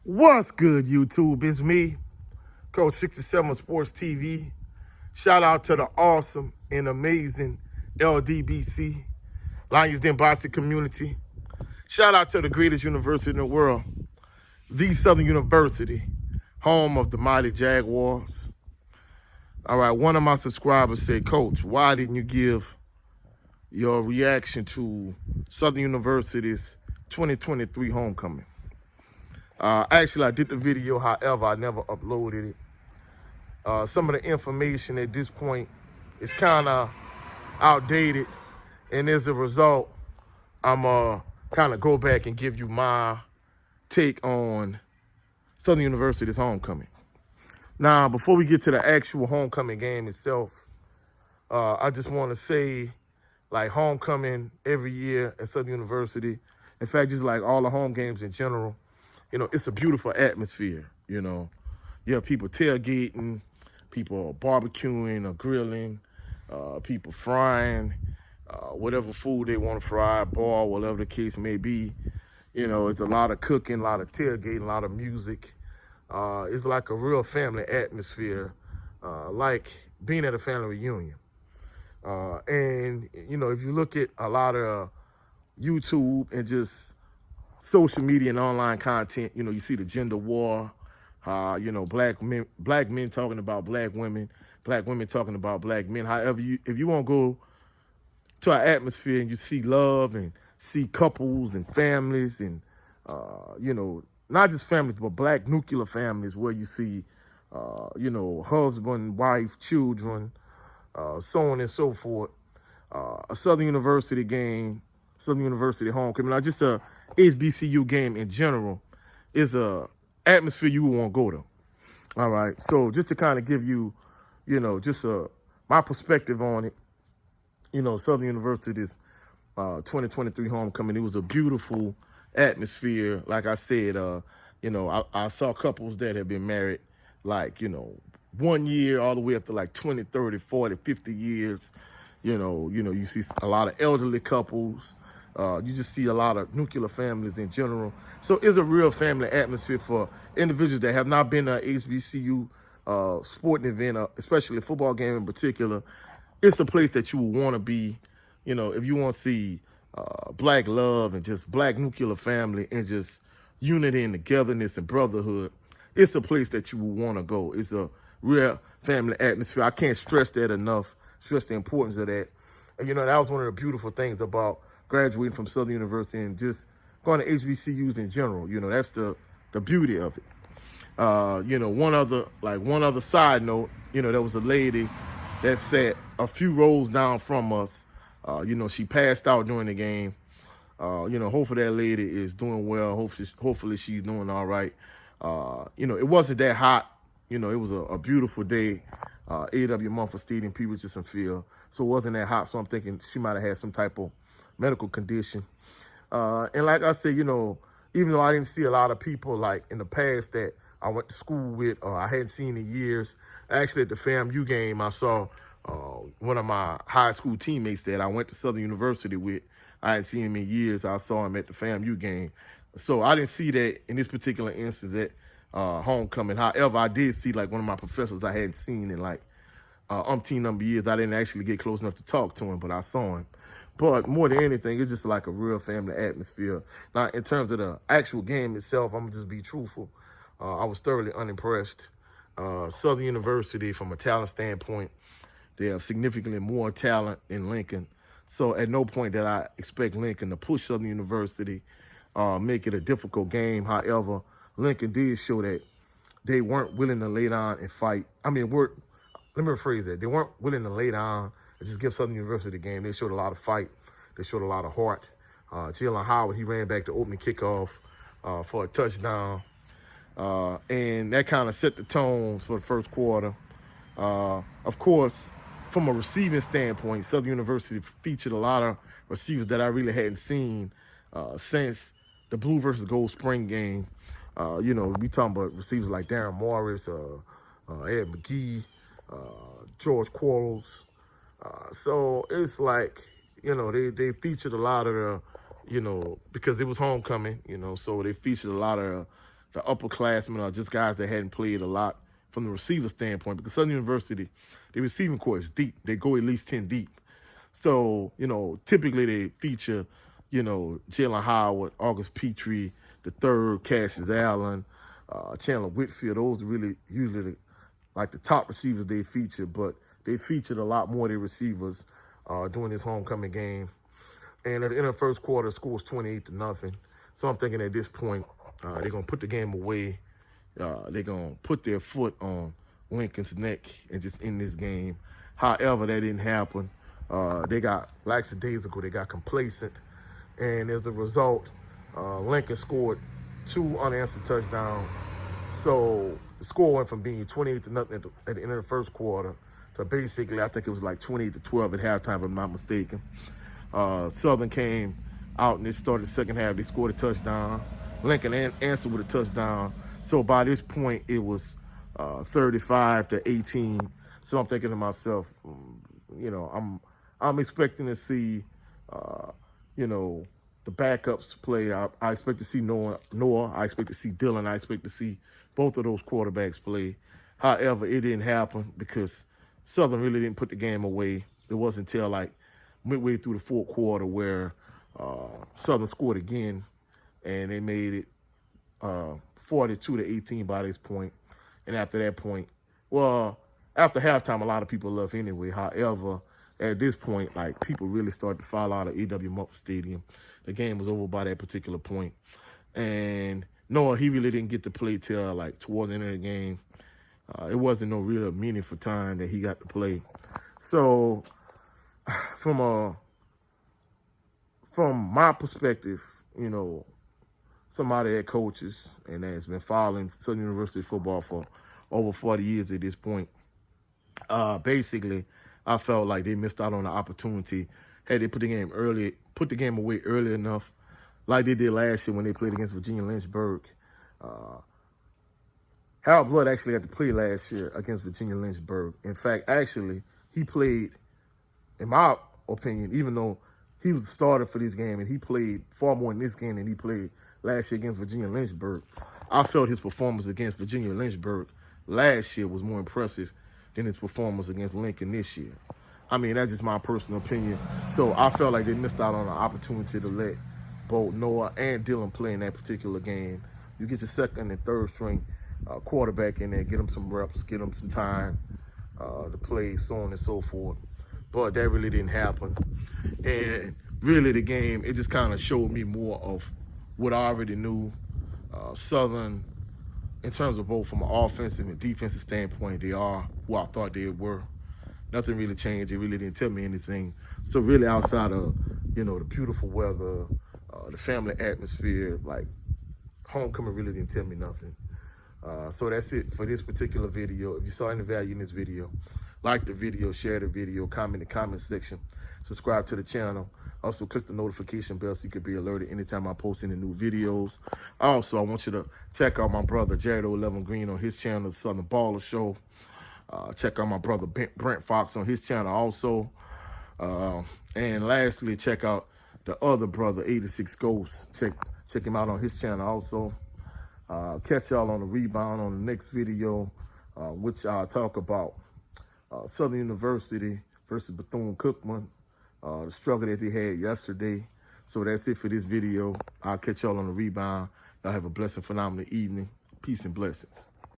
What's good, YouTube? It's me, Coach 67 Sports TV. Shout out to the awesome and amazing LDBC, Lions Den Boston community. Shout out to the greatest university in the world, the Southern University, home of the mighty Jaguars. All right, one of my subscribers said, Coach, why didn't you give your reaction to Southern University's 2023 homecoming? Actually, I did the video, however, I never uploaded it. Some of the information at this point is kind of outdated, and as a result, I'm kind of go back and give you my take on Southern University's homecoming. Now, before we get to the actual homecoming game itself, I just want to say, like, homecoming every year at Southern University, in fact, just like all the home games in general, you know, it's a beautiful atmosphere, you know. You have people tailgating, people barbecuing or grilling, people frying, whatever food they want to fry, ball, whatever the case may be. You know, it's a lot of cooking, a lot of tailgating, a lot of music. It's like a real family atmosphere, like being at a family reunion. And, you know, if you look at a lot of YouTube and just social media and online content, you know, you see the gender war, you know, black men talking about black women talking about black men. However, if you want to go to our atmosphere and you see love and see couples and families and, you know, not just families, but black nuclear families where you see, you know, husband, wife, children, so on and so forth. A Southern University game, Southern University homecoming, not just a HBCU game in general, is a atmosphere you would want to go to. All right. So just to kind of give you, you know, just my perspective on it, you know, Southern University's 2023 homecoming, it was a beautiful atmosphere. Like I said, you know, I saw couples that have been married, like, you know, 1 year all the way up to like 20, 30, 40, 50 years. You know, you see a lot of elderly couples. You just see a lot of nuclear families in general. So it's a real family atmosphere for individuals that have not been to an HBCU sporting event, especially a football game in particular. It's a place that you would want to be, you know, if you want to see black love and just black nuclear family and just unity and togetherness and brotherhood. It's a place that you would want to go. It's a real family atmosphere. I can't stress that enough, stress the importance of that. And, you know, that was one of the beautiful things about graduating from Southern University and just going to HBCUs in general. You know, that's the beauty of it. You know, one other side note, you know, there was a lady that sat a few rows down from us. You know, she passed out during the game. You know, hopefully that lady is doing well. Hopefully she's doing all right. You know, it wasn't that hot. You know, it was a beautiful day. A.W. Mumford Stadium, P. Richardson Field. So it wasn't that hot. So I'm thinking she might have had some type of medical condition. And like I said, you know, even though I didn't see a lot of people like in the past that I went to school with or I hadn't seen in years, actually at the FAMU game, I saw one of my high school teammates that I went to Southern University with. I hadn't seen him in years. I saw him at the FAMU game. So I didn't see that in this particular instance at homecoming. However, I did see like one of my professors I hadn't seen in like umpteen number of years. I didn't actually get close enough to talk to him, but I saw him. But more than anything, it's just like a real family atmosphere. Now, in terms of the actual game itself, I'm going to just be truthful. I was thoroughly unimpressed. Southern University, from a talent standpoint, they have significantly more talent than Lincoln. So at no point did I expect Lincoln to push Southern University, make it a difficult game. However, Lincoln did show that they weren't willing to lay down and fight. I mean, let me rephrase that. They weren't willing to lay down and just give Southern University the game. They showed a lot of fight. They showed a lot of heart. Jalen Howard, he ran back the opening kickoff for a touchdown. And that kind of set the tone for the first quarter. Of course, from a receiving standpoint, Southern University featured a lot of receivers that I really hadn't seen since the Blue versus Gold Spring game. You know, we talking about receivers like Darren Morris, Ed McGee, George Quarles. So it's like, you know, they featured a lot of the, you know, because it was homecoming, you know, so they featured a lot of the upperclassmen or just guys that hadn't played a lot from the receiver standpoint, because Southern University, the receiving core is deep. They go at least 10 deep. So, typically they feature, Jalen Howard, August Petrie, the third, Cassius Allen, Chandler Whitfield. Those are really usually the top receivers they feature, but they featured a lot more of their receivers during this homecoming game. And at the end of the first quarter, the score was 28-0. So I'm thinking at this point, they're going to put the game away. They're going to put their foot on Lincoln's neck and just end this game. However, that didn't happen. They got lackadaisical, they got complacent. And as a result, Lincoln scored 2 unanswered touchdowns. So the score went from being 28-0 at the end of the first quarter to basically, I think it was like 28-12 at halftime, if I'm not mistaken. Southern came out and they started the second half. They scored a touchdown. Lincoln answered with a touchdown. So by this point, it was 35-18. So I'm thinking to myself, I'm expecting to see, the backups play. I expect to see Noah. I expect to see Dylan. I expect to see both of those quarterbacks play. However, it didn't happen because Southern really didn't put the game away. It wasn't until midway through the fourth quarter where Southern scored again, and they made it 42-18 by this point. And after that point, after halftime, a lot of people left anyway. However, at this point, people really started to file out of E.W. Mumford Stadium. The game was over by that particular point. And Noah, he really didn't get to play till towards the end of the game. It wasn't no real meaningful time that he got to play. So from my perspective, somebody that coaches and has been following Southern University football for over 40 years at this point, basically, I felt like they missed out on the opportunity. Had they put the game away early enough, like they did last year when they played against Virginia Lynchburg. Harold Blood actually had to play last year against Virginia Lynchburg. In fact, actually, he played, in my opinion, even though he was the starter for this game and he played far more in this game than he played last year against Virginia Lynchburg, I felt his performance against Virginia Lynchburg last year was more impressive than his performance against Lincoln this year. I mean, that's just my personal opinion. So I felt like they missed out on an opportunity to let both Noah and Dylan play in that particular game. You get your second and third string quarterback in there, get them some reps, get them some time to play, so on and so forth. But that really didn't happen. And really the game, it just kind of showed me more of what I already knew. Southern, in terms of both from an offensive and defensive standpoint, they are who I thought they were. Nothing really changed. It really didn't tell me anything. So really outside of, the beautiful weather, the family atmosphere, homecoming really didn't tell me nothing. So that's it for this particular video. If you saw any value in this video, like the video, share the video, comment in the comment section, subscribe to the channel. Also, click the notification bell so you can be alerted anytime I post any new videos. Also, I want you to check out my brother, Jared O11 Green, on his channel, The Southern Baller Show. Check out my brother, Brent Fox, on his channel also. And lastly, check out the other brother, 86 Ghosts. Check him out on his channel also. Catch y'all on the rebound on the next video, which I'll talk about Southern University versus Bethune-Cookman, the struggle that they had yesterday. So that's it for this video. I'll catch y'all on the rebound. Y'all have a blessed, phenomenal evening. Peace and blessings.